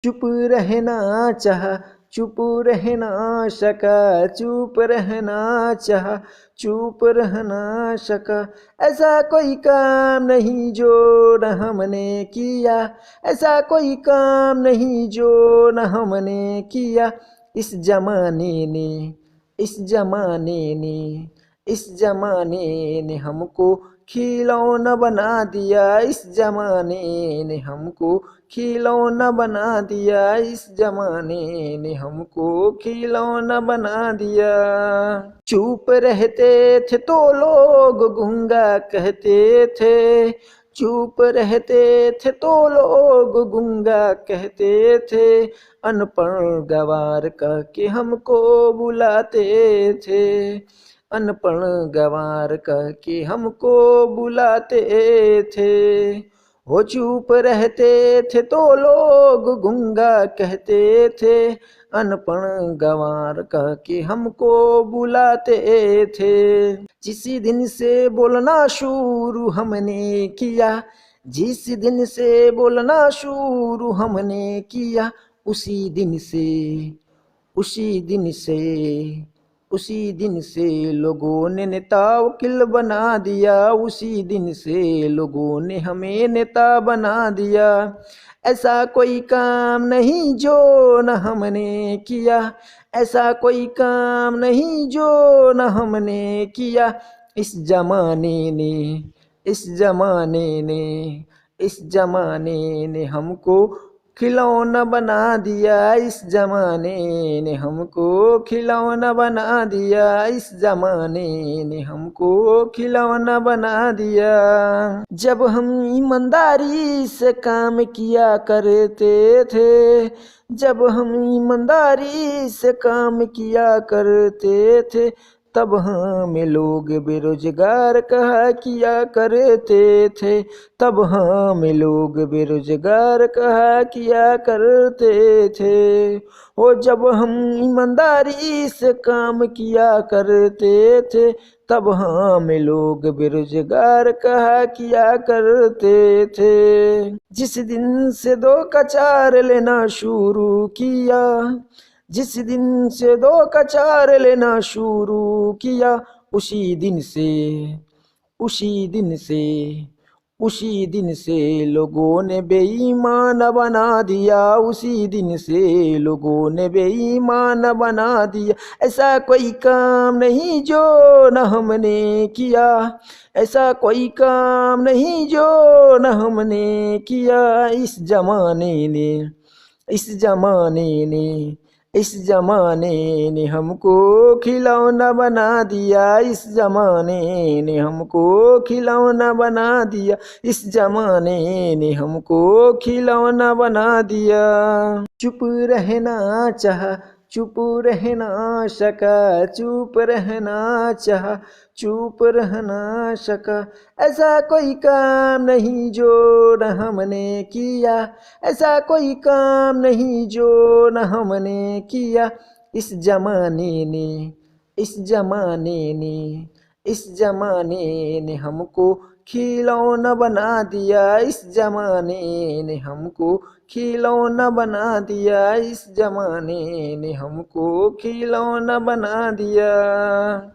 चुप रहना चाह, चुप रहना सका, चुप रहना चाह, चुप रहना सका। ऐसा कोई काम नहीं जो न हमने किया, ऐसा कोई काम नहीं जो न हमने किया। इस जमाने ने, इस जमाने ने, इस जमाने ने हमको खिलौना बना दिया, इस जमाने ने हमको खिलौना बना दिया, इस जमाने ने हमको खिलौना बना दिया। चुप रहते थे तो लोग गूंगा कहते थे, चुप रहते थे तो लोग गूंगा कहते थे। अनपढ़ गवार कह के हमको बुलाते थे, अनपढ़ गवार कह के हमको बुलाते थे। वो चुप रहते थे तो लोग गूंगा कहते थे, अनपढ़ गंवार कह के हमको बुलाते थे। जिस दिन से बोलना शुरू हमने किया, जिस दिन से बोलना शुरू हमने किया, उसी दिन से, उसी दिन से, उसी दिन से लोगों ने नेता वकील बना दिया, उसी दिन से लोगों ने हमें नेता बना दिया। ऐसा कोई काम नहीं जो न हमने किया, ऐसा कोई काम नहीं जो न हमने किया। इस जमाने ने, इस जमाने ने, इस जमाने ने हमको खिलौना बना दिया, इस जमाने ने हमको खिलौना बना दिया, इस जमाने ने हमको खिलौना बना दिया। जब हम ईमानदारी से काम किया करते थे, जब हम ईमानदारी से काम किया करते थे, तब हमें लोग बेरोजगार कहा किया करते थे, तब हमें लोग बेरोजगार कहा किया करते थे। ओ जब हम ईमानदारी से काम किया करते थे, तब हमें लोग बेरोजगार कहा किया करते थे। जिस दिन से दो कचार लेना शुरू किया, जिस दिन से दो कचार लेना शुरू किया, उसी दिन से, उसी दिन से, उसी दिन से लोगों ने बेईमान बना दिया, उसी दिन से लोगों ने बेईमान बना दिया। ऐसा कोई काम नहीं जो न हमने किया, ऐसा कोई काम नहीं जो न हमने किया। इस जमाने ने, इस जमाने ने, इस जमाने ने हमको खिलौना बना दिया, इस जमाने ने हमको खिलौना बना दिया, इस जमाने ने हमको खिलौना बना दिया। चुप रहना चाह, चुप रहना सका, चुप रहना चाह, चुप रहना सका। ऐसा कोई काम नहीं जो न हमने किया, ऐसा कोई काम नहीं जो न हमने किया। इस जमाने ने, इस जमाने ने, इस जमाने ने हमको खिलौना बना दिया, इस जमाने ने हमको खिलौना बना दिया, इस जमाने ने हमको खिलौना बना दिया।